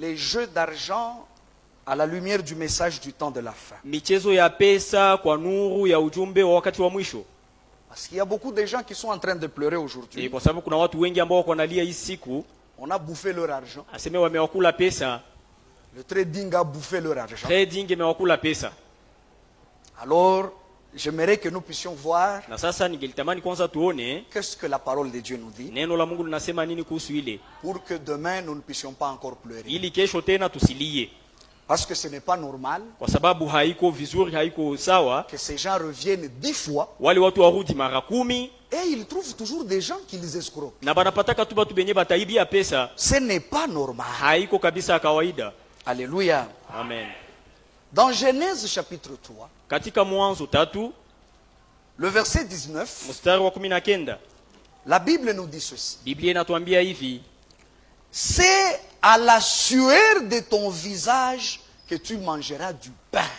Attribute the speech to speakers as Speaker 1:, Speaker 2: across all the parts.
Speaker 1: les jeux d'argent à la lumière du message du temps de la fin.
Speaker 2: Michezo ya pesa kwa nuru ya ujumbe wa wakati wa mwisho.
Speaker 1: Parce qu'il y a beaucoup de gens qui sont en train de pleurer aujourd'hui.
Speaker 2: Kwa sababu kuna watu wengi ambao wako wanalia hii siku.
Speaker 1: On a bouffé leur argent.
Speaker 2: Aseme wamewakula pesa.
Speaker 1: Le trading a bouffé leur argent.
Speaker 2: Trading imewakula pesa.
Speaker 1: Alors, j'aimerais que nous puissions voir
Speaker 2: na sasa ningelitamani kwanza tuone
Speaker 1: qu'est-ce que la parole de Dieu nous dit.
Speaker 2: Neno la Mungu linasema nini kuhusu ile.
Speaker 1: Pour que demain nous ne puissions pas encore pleurer.
Speaker 2: Ili kesho tena tusilie.
Speaker 1: Parce que ce n'est pas normal.
Speaker 2: Kwa sababu haiko vizuri, haiko sawa.
Speaker 1: Que ces gens reviennent 10 fois.
Speaker 2: Wale watu warudi mara 10.
Speaker 1: Et ils trouvent toujours des gens qui les escroquent.
Speaker 2: Na banapataka tu batu benye bataibia pesa.
Speaker 1: Ce n'est pas normal.
Speaker 2: Haiko kabisa kawaida.
Speaker 1: Alléluia.
Speaker 2: Amen.
Speaker 1: Dans Genèse chapitre 3.
Speaker 2: Katika Mwanzo 3.
Speaker 1: Le verset 19.
Speaker 2: Mstari wa 19.
Speaker 1: La Bible nous dit ceci.
Speaker 2: Biblia inatuambia hivi.
Speaker 1: C'est à la sueur de ton visage que tu mangeras du pain.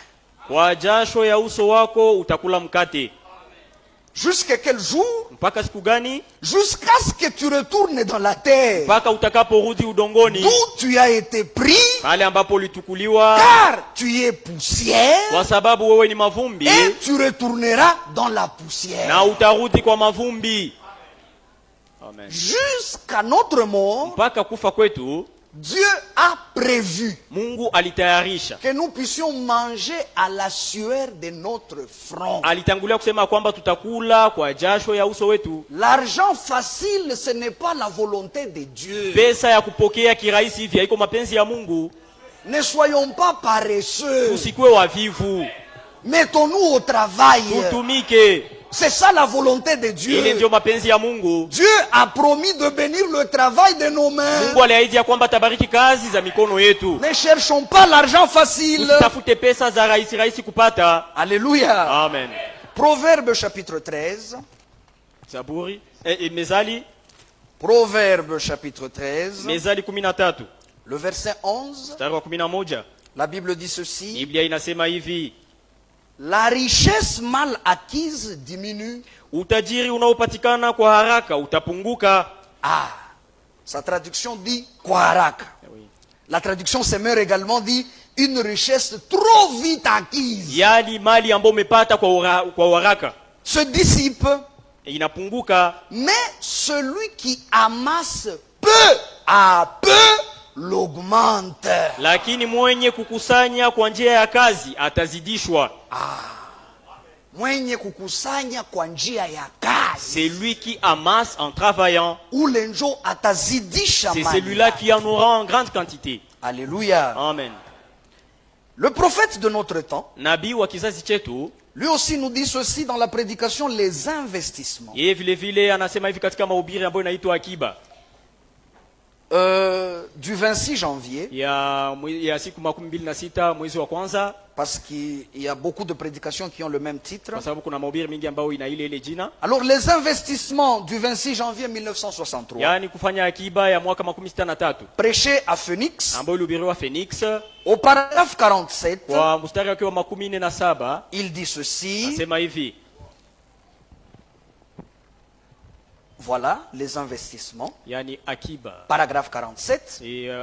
Speaker 2: Kwa jasho ya uso wako utakula mkate.
Speaker 1: Jusqu'à quel jour?
Speaker 2: Mpaka siku gani?
Speaker 1: Jusqu'à ce que tu retournes dans la terre.
Speaker 2: Mpaka utakaporudi udongoni.
Speaker 1: D'où tu as été pris.
Speaker 2: Pale ambapo ulitukuliwa.
Speaker 1: Car tu es poussière.
Speaker 2: Kwa sababu wewe ni mavumbi.
Speaker 1: Et tu retourneras dans la poussière.
Speaker 2: Na utarudi kwa mavumbi. Amen.
Speaker 1: Jusqu'à notre mort.
Speaker 2: Mpaka kufa kwetu.
Speaker 1: Dieu a prévu
Speaker 2: Mungu alitayarisha
Speaker 1: que nous puissions manger à la sueur de notre front.
Speaker 2: Alitangulia kusema kwamba tutakula kwa jasho ya uso wetu.
Speaker 1: L'argent facile, ce n'est pas la volonté de Dieu.
Speaker 2: Pesa ya kupokea kirahisi hivi haiko mapenzi ya Mungu.
Speaker 1: Ne soyons pas paresseux.
Speaker 2: Tusikwe wavivu.
Speaker 1: Mettons-nous au travail.
Speaker 2: Tutumike.
Speaker 1: C'est ça la volonté de Dieu.
Speaker 2: Ile ndio mapenzi ya Mungu.
Speaker 1: Dieu a promis de bénir le travail de nos mains.
Speaker 2: Mungu aliahidi ya kwamba tabariki kazi za mikono yetu.
Speaker 1: Ne cherchons pas l'argent facile.
Speaker 2: Usitafute pesa za rahisi kupata.
Speaker 1: Alléluia.
Speaker 2: Amen.
Speaker 1: Proverbe chapitre 13.
Speaker 2: Zaburi. Mezali.
Speaker 1: Proverbe chapitre 13.
Speaker 2: Mezali 13.
Speaker 1: Le verset 11.
Speaker 2: Mstari wa 11.
Speaker 1: La Bible dit ceci.
Speaker 2: Biblia inasema hivi.
Speaker 1: La richesse mal acquise diminue.
Speaker 2: Utajiri unaopatikana kwa haraka utapunguka.
Speaker 1: Ah, sa traduction dit kwa haraka.
Speaker 2: Oui.
Speaker 1: La traduction Semeur également dit une richesse trop vite acquise.
Speaker 2: Yali mali ambayo umepata kwa haraka
Speaker 1: se dissipe.
Speaker 2: Inapunguka.
Speaker 1: Mais celui qui amasse peu à peu l'augmente.
Speaker 2: Lakini mwenye kukusanya kwa njia ya kazi atazidishwa.
Speaker 1: Mwenye kukusanya kwa njia ya kazi.
Speaker 2: C'est lui qui amasse en travaillant.
Speaker 1: Ule njo atazidisha mali.
Speaker 2: C'est celui-là qui en aura en grande quantité.
Speaker 1: Alléluia.
Speaker 2: Amen.
Speaker 1: Le prophète de notre temps,
Speaker 2: nabii wa kizazi chetu,
Speaker 1: lui aussi nous dit ceci dans la prédication, les investissements.
Speaker 2: Yeye vile vile anasema hivi katika mahubiri ambayo inaitwa akiba.
Speaker 1: Du 26 janvier.
Speaker 2: Ya siku 26 mwezi wa kwanza.
Speaker 1: Parce qu'il y a beaucoup de prédications qui ont le même titre.
Speaker 2: Kwa sababu kuna mahubiri mingi ambayo ina ile jina.
Speaker 1: Alors les investissements du 26 janvier 1963.
Speaker 2: Yani kufanya akiba ya mwaka 63.
Speaker 1: Prêché à Phoenix.
Speaker 2: Ambayo ilihubiriwa Phoenix.
Speaker 1: Au paragraphe 47.
Speaker 2: Kwa mstari wake wa 47.
Speaker 1: Il dit ceci.
Speaker 2: Anasema hivi.
Speaker 1: Voilà les investissements.
Speaker 2: Yani akiba.
Speaker 1: Paragraphe 47.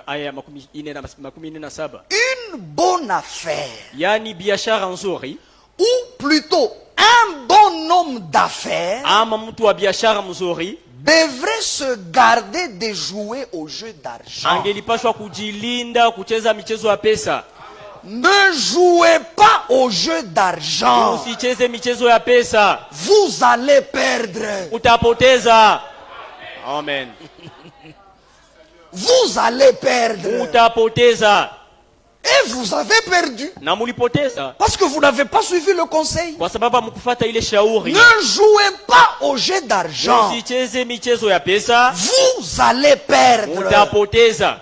Speaker 2: Aya 47.
Speaker 1: Une bonne affaire.
Speaker 2: Yani biashara nzuri.
Speaker 1: Ou plutôt un bon homme d'affaires.
Speaker 2: Ama mtu wa biashara mzuri.
Speaker 1: Devrait se garder de jouer au jeu d'argent.
Speaker 2: Angelipashwa kujilinda kucheza michezo ya pesa.
Speaker 1: Ne jouez pas au jeu d'argent.
Speaker 2: Usicheze michezo ya pesa.
Speaker 1: Vous allez perdre.
Speaker 2: Utapoteza. Amen.
Speaker 1: Vous allez perdre.
Speaker 2: Utapoteza.
Speaker 1: Et vous avez perdu.
Speaker 2: Na mulipoteza.
Speaker 1: Parce que vous n'avez pas suivi le conseil.
Speaker 2: Kwa sababu hamkufuata ile shauri.
Speaker 1: Ne jouez pas au jeu d'argent.
Speaker 2: Usicheze michezo ya pesa.
Speaker 1: Vous allez perdre.
Speaker 2: Utapoteza.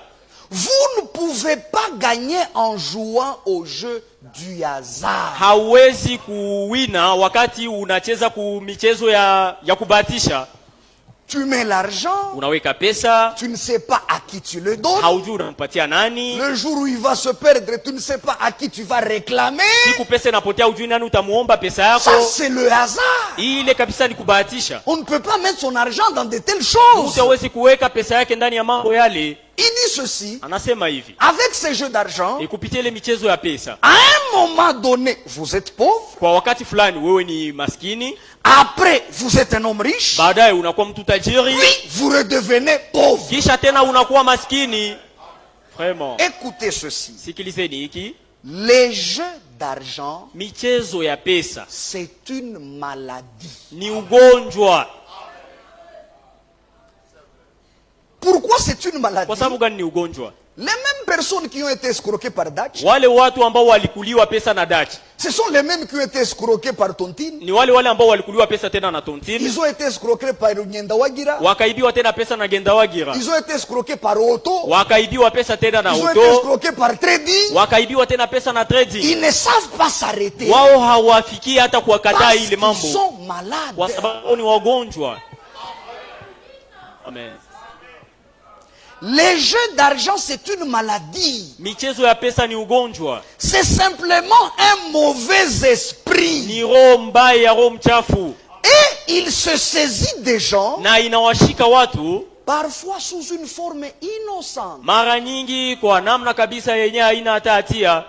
Speaker 1: Vous ne pouvez pas gagner en jouant au jeu du hasard.
Speaker 2: Hauwezi kuwina wakati unacheza michezo ya kubahatisha.
Speaker 1: Tu mets l'argent.
Speaker 2: Unaweka pesa.
Speaker 1: Tu ne sais pas à qui tu le donnes.
Speaker 2: Haujui unampatia nani.
Speaker 1: Le jour où il va se perdre, tu ne sais pas à qui tu vas réclamer.
Speaker 2: Siku pesa inapotea hujui nani utamuomba pesa yako.
Speaker 1: Ça c'est le hasard.
Speaker 2: Ile kabisa ni kubahatisha.
Speaker 1: On ne peut pas mettre son argent dans de telles choses.
Speaker 2: Hauwezi kuweka pesa yake ndani ya mambo yale.
Speaker 1: Il dit ceci,
Speaker 2: Anasema hivi,
Speaker 1: avec ces jeux d'argent,
Speaker 2: kupitia ile michezo ya pesa,
Speaker 1: à un moment donné, vous êtes pauvre,
Speaker 2: kwa wakati fulani wewe ni maskini,
Speaker 1: après, vous êtes un homme riche,
Speaker 2: baadaye unakuwa mtu tajiri,
Speaker 1: puis vous redevenez pauvre.
Speaker 2: kisha tena unakuwa maskini. Vraiment.
Speaker 1: Écoutez ceci,
Speaker 2: Sikilizeni hiki,
Speaker 1: les jeux d'argent,
Speaker 2: michezo ya pesa
Speaker 1: c'est une maladie.
Speaker 2: ni ugonjwa.
Speaker 1: Pourquoi c'est une maladie?
Speaker 2: Kwa sababu gani ni ugonjwa?
Speaker 1: Les mêmes personnes qui ont été escroquées par Dutch,
Speaker 2: Wale watu ambao walikuliwa pesa na Dutch
Speaker 1: ce sont les mêmes qui ont été escroqués par Tontine.
Speaker 2: ni wale ambao walikuliwa pesa tena na Tontine,
Speaker 1: Ils ont été escroqués par Nyendawagira.
Speaker 2: wakaibiwa tena pesa na Gendawagira,
Speaker 1: Ils ont été escroqués par Otto.
Speaker 2: wakaibiwa pesa tena na
Speaker 1: Ils ont été
Speaker 2: Auto,
Speaker 1: escroqués par Trading.
Speaker 2: wakaibiwa tena pesa na Trading.
Speaker 1: Ils ne savent pas s'arrêter.
Speaker 2: Wao hawafikii hata kuwakataa
Speaker 1: Parce
Speaker 2: ile
Speaker 1: qu'ils
Speaker 2: mambo,
Speaker 1: sont malades.
Speaker 2: kwa sababu ni wagonjwa. Amen.
Speaker 1: Les jeux d'argent, c'est une maladie.
Speaker 2: Michezo ya pesa ni ugonjwa,
Speaker 1: C'est simplement un mauvais esprit.
Speaker 2: ni roho mbaya ya roho mchafu,
Speaker 1: Et il se saisit des gens,
Speaker 2: na inawashika watu
Speaker 1: parfois sous une forme innocente.
Speaker 2: mara nyingi kwa namna kabisa yenye haina hata hatia.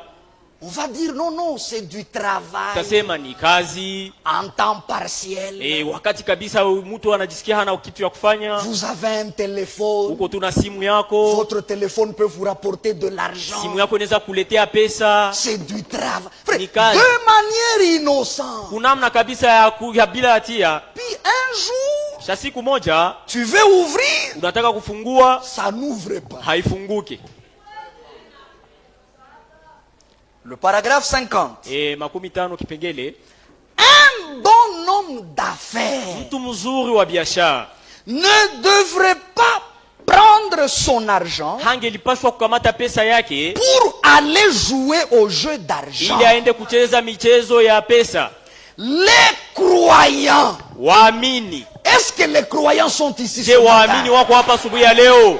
Speaker 1: On va dire non, non, c'est du travail
Speaker 2: Tasema ni kazi,
Speaker 1: en temps partiel.
Speaker 2: wakati kabisa mtu anajisikia hana kitu ya kufanya,
Speaker 1: Vous avez un téléphone.
Speaker 2: uko tuna simu yako,
Speaker 1: Votre téléphone peut vous rapporter de l'argent.
Speaker 2: simu yako inaweza kuletea pesa.
Speaker 1: C'est du travail. Frère,
Speaker 2: Ni kazi.
Speaker 1: de manière innocente.
Speaker 2: Kunamna kabisa ya bila hatia.
Speaker 1: Puis un jour,
Speaker 2: Sha siku moja
Speaker 1: tu veux ouvrir,
Speaker 2: unataka kufungua,
Speaker 1: ça n'ouvre pas.
Speaker 2: haifunguki.
Speaker 1: Le paragraphe 50.
Speaker 2: 50 kipengele,
Speaker 1: Un bon homme d'affaires
Speaker 2: mtu mzuri wa biashara
Speaker 1: ne devrait pas prendre son argent
Speaker 2: hangelipashwa kukamata pesa yake
Speaker 1: pour aller jouer au jeu d'argent.
Speaker 2: ili aende kucheza michezo ya pesa.
Speaker 1: Les croyants,
Speaker 2: Waamini,
Speaker 1: est-ce que les croyants sont ici
Speaker 2: je
Speaker 1: ce
Speaker 2: waamini
Speaker 1: matin?
Speaker 2: wako hapa asubuhi ya leo?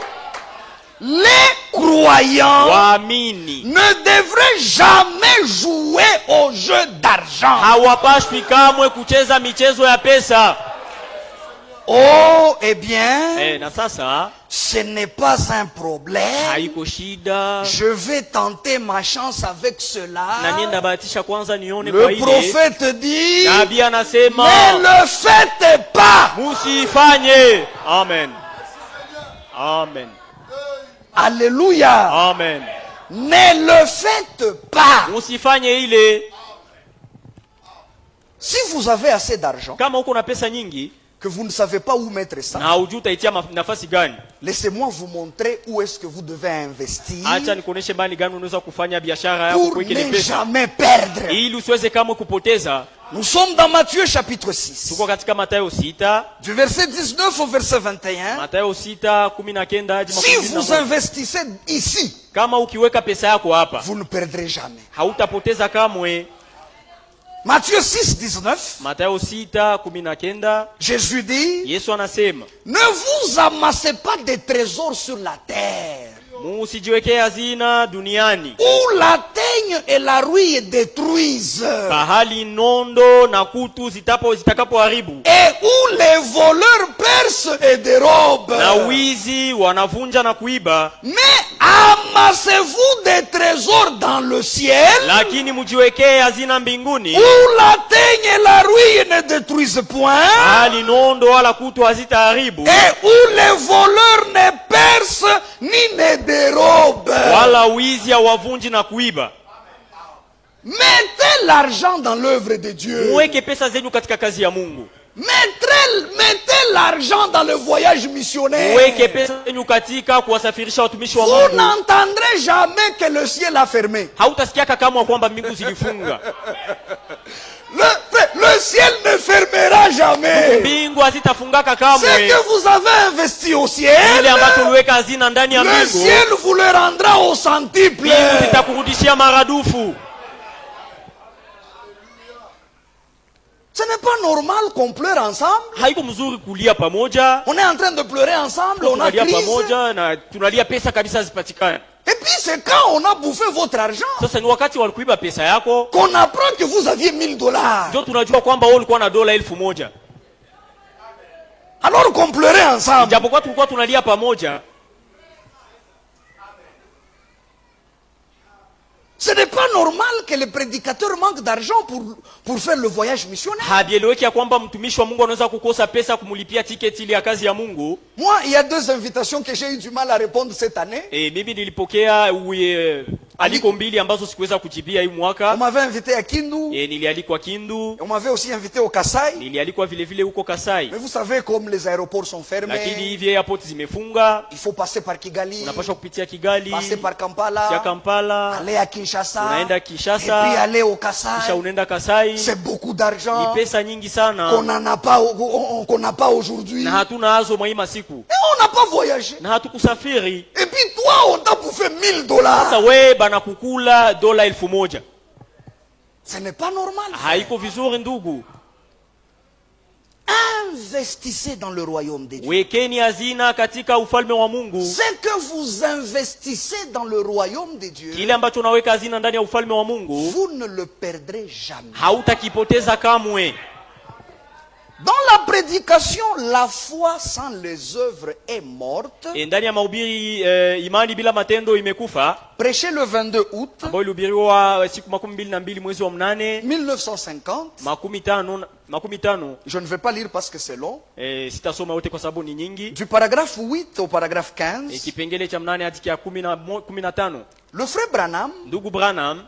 Speaker 1: Les croyants
Speaker 2: Waamini
Speaker 1: ne devraient jamais jouer au jeu d'argent.
Speaker 2: hawapashwi kamwe kucheza michezo ya pesa.
Speaker 1: Oh, eh bien,
Speaker 2: Na sasa
Speaker 1: ce n'est pas un problème.
Speaker 2: haiko shida,
Speaker 1: Je vais tenter ma chance avec cela.
Speaker 2: na nienda bahatisha kwanza nione kwa
Speaker 1: Le
Speaker 2: ile.
Speaker 1: prophète dit,
Speaker 2: Nabii anasema
Speaker 1: ne le faites pas.
Speaker 2: musifanye. Amen. Amen.
Speaker 1: Alléluia.
Speaker 2: Amen.
Speaker 1: Ne le faites pas.
Speaker 2: Musifanye ile.
Speaker 1: Si vous avez assez d'argent,
Speaker 2: Kama uko na pesa nyingi
Speaker 1: que vous ne savez pas où mettre ça,
Speaker 2: na hujui utaitia nafasi gani,
Speaker 1: laissez-moi vous montrer où est-ce que vous devez investir
Speaker 2: acha nikuoneshe mbali gani unaweza kufanya biashara yako
Speaker 1: pour
Speaker 2: kwa ile
Speaker 1: ne
Speaker 2: pesa
Speaker 1: jamais perdre.
Speaker 2: ili usiweze kamwe kupoteza.
Speaker 1: Nous sommes dans Matthieu chapitre 6,
Speaker 2: Tuko katika Mathayo 6,
Speaker 1: du verset 19 au verset 21.
Speaker 2: Mathayo 6:19 hadi
Speaker 1: Si vous
Speaker 2: 21.
Speaker 1: investissez ici,
Speaker 2: Kama ukiweka pesa yako hapa
Speaker 1: vous ne perdrez jamais.
Speaker 2: hautapoteza kamwe.
Speaker 1: Matthieu 6, 19,
Speaker 2: Mathayo 6:19,
Speaker 1: Jésus dit,
Speaker 2: Yesu anasema,
Speaker 1: ne vous amassez pas des trésors sur la terre,
Speaker 2: musijiwekee hazina duniani,
Speaker 1: où la teigne et la rouille détruisent,
Speaker 2: pahali nondo na kutu zitakapoharibu
Speaker 1: et où les voleurs percent et dérobent.
Speaker 2: na wizi wanavunja na kuiba.
Speaker 1: Mais amassez-vous des trésors dans le ciel,
Speaker 2: Lakini mujiwekee hazina mbinguni,
Speaker 1: où la teigne et la rouille ne détruisent point,
Speaker 2: pahali nondo wala kutu hazitaharibu,
Speaker 1: et où les voleurs ne percent ni ne dérobent.
Speaker 2: wala wizi hawavunji na kuiba.
Speaker 1: Mettez l'argent dans l'œuvre de Dieu.
Speaker 2: Muweke pesa zenu katika kazi ya Mungu.
Speaker 1: Mettez l'argent dans le voyage missionnaire.
Speaker 2: Muweke pesa zenu katika kuwasafirisha watumishi wa
Speaker 1: Vous
Speaker 2: Mungu.
Speaker 1: n'entendrez jamais que le ciel a fermé.
Speaker 2: Hautasikiaka kama kwamba mbingu zilifunga.
Speaker 1: Le ciel ne fermera jamais.
Speaker 2: Mbingu hazitafungaka
Speaker 1: Ce
Speaker 2: kamwe.
Speaker 1: que vous avez investi au ciel,
Speaker 2: Ile ambacho uliweka hazina ndani ya
Speaker 1: le
Speaker 2: mbingu,
Speaker 1: ciel vous le rendra au centuple.
Speaker 2: mbingu zitakurudishia maradufu.
Speaker 1: Ce n'est pas normal qu'on pleure ensemble.
Speaker 2: Haiko mzuri kulia pamoja.
Speaker 1: On est en train de pleurer ensemble, on a
Speaker 2: Tunalia
Speaker 1: crise.
Speaker 2: pamoja na tunalia pesa kabisa zipatikane.
Speaker 1: Et puis c'est quand on a bouffé votre argent
Speaker 2: Sasa ni wakati walikuiba pesa yako
Speaker 1: qu'on apprend que vous aviez $1000.
Speaker 2: ndio tunajua kwamba wewe ulikuwa na dola 1,000.
Speaker 1: Alors qu'on pleurait ensemble.
Speaker 2: Japokuwa tulikuwa tunalia pamoja,
Speaker 1: normal que les prédicateurs manquent d'argent pour faire le voyage missionnaire.
Speaker 2: Habieleweki ya kwamba mtumishi wa Mungu anaweza kukosa pesa kumulipia tiketi ile ya kazi ya Mungu.
Speaker 1: Moi, il y a 2 invitations que j'ai eu du mal à répondre cette année.
Speaker 2: Mimi nilipokea aliko mbili ambazo sikuweza kujibia hii
Speaker 1: On
Speaker 2: mwaka.
Speaker 1: m'avait invité à Kindu.
Speaker 2: Nilialikwa Kindu.
Speaker 1: On m'avait aussi invité au Kasai.
Speaker 2: Nilialikwa vile vile huko Kasai.
Speaker 1: Mais vous savez, comme les aéroports sont fermés,
Speaker 2: Lakini hivi airport zimefunga.
Speaker 1: il faut passer par Kigali,
Speaker 2: Unapaswa kupitia Kigali,
Speaker 1: passer par
Speaker 2: kupitia
Speaker 1: Kampala,
Speaker 2: Kampala,
Speaker 1: aller à Kinshasa,
Speaker 2: unaenda
Speaker 1: et puis
Speaker 2: Kinshasa,
Speaker 1: aller au
Speaker 2: kisha
Speaker 1: Kasai.
Speaker 2: unaenda Kasai.
Speaker 1: C'est beaucoup
Speaker 2: Ni
Speaker 1: d'argent
Speaker 2: pesa nyingi
Speaker 1: qu'on
Speaker 2: sana
Speaker 1: n'en a pas, qu'on n'a pas aujourd'hui.
Speaker 2: na hatuna hazo mwa hii masiku
Speaker 1: Et on n'a pas voyagé.
Speaker 2: na hatukusafiri.
Speaker 1: Et puis toi, on t'a bouffé $1000.
Speaker 2: Sasa we bana kukula $1000.
Speaker 1: Ce n'est pas normal.
Speaker 2: Haiko vizuri ndugu.
Speaker 1: Investissez dans le royaume de Dieu.
Speaker 2: Wekeni hazina katika ufalme wa Mungu.
Speaker 1: Ce que vous investissez dans le royaume de Dieu,
Speaker 2: Kile ambacho unaweka hazina ndani ya ufalme wa Mungu
Speaker 1: vous ne le perdrez jamais.
Speaker 2: hautakipoteza kamwe.
Speaker 1: Dans la prédication, la foi sans les œuvres est morte.
Speaker 2: Ndani ya mahubiri imani bila matendo imekufa,
Speaker 1: Prêché le 22 août
Speaker 2: ambayo ilihubiriwa siku 22 mwezi wa 8
Speaker 1: 1950.
Speaker 2: 50.
Speaker 1: Je ne vais pas lire parce que c'est long.
Speaker 2: Sitasoma yote kwa sababu ni nyingi.
Speaker 1: Du paragraphe 8 au paragraphe 15,
Speaker 2: Kipengele cha 8 hadi cha 15.
Speaker 1: le frère Branham
Speaker 2: Ndugu Branham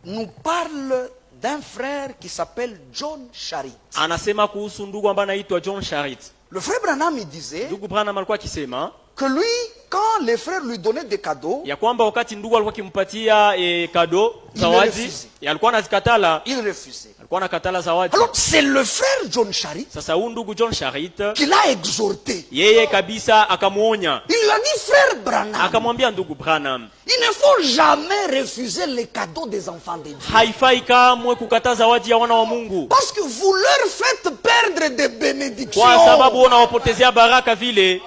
Speaker 1: nous parle d'un frère qui s'appelle John Charit.
Speaker 2: anasema kuhusu ndugu ambaye anaitwa John Charit.
Speaker 1: Le frère Branham, il disait
Speaker 2: Ndugu Branham alikuwa akisema
Speaker 1: que lui, quand les frères lui donnaient des cadeaux,
Speaker 2: ya kwamba wakati ndugu alikuwa akimpatia kado zawadi,
Speaker 1: refuse.
Speaker 2: alikuwa anazikatala,
Speaker 1: il refusait.
Speaker 2: alikuwa anakatala zawadi.
Speaker 1: Alors c'est le frère John Charit
Speaker 2: Sasa huyu ndugu John Charit
Speaker 1: qui l'a exhorté.
Speaker 2: yeye kabisa akamuonya,
Speaker 1: Il lui a dit, frère Branham,
Speaker 2: akamwambia ndugu Branham,
Speaker 1: il ne faut jamais refuser les cadeaux des enfants de Dieu.
Speaker 2: haifai kamwe kukataa zawadi ya wana wa Mungu,
Speaker 1: Parce que vous leur faites perdre des bénédictions.
Speaker 2: kwa sababu unawapotezea baraka vile.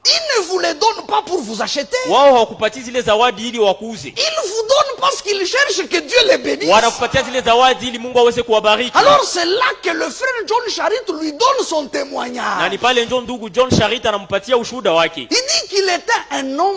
Speaker 1: Ils ne vous les donnent pas pour vous acheter.
Speaker 2: Wao hawakupatia zile zawadi ili wakuuze,
Speaker 1: Ils vous donnent parce qu'ils cherchent que Dieu les bénisse.
Speaker 2: wanakupatia zile zawadi ili Mungu aweze kuwabariki.
Speaker 1: Alors c'est là que le frère John Charit lui donne son
Speaker 2: Na
Speaker 1: témoignage.
Speaker 2: ni pale ndio ndugu John Charit anampatia ushuhuda wake.
Speaker 1: Il dit qu'il était un homme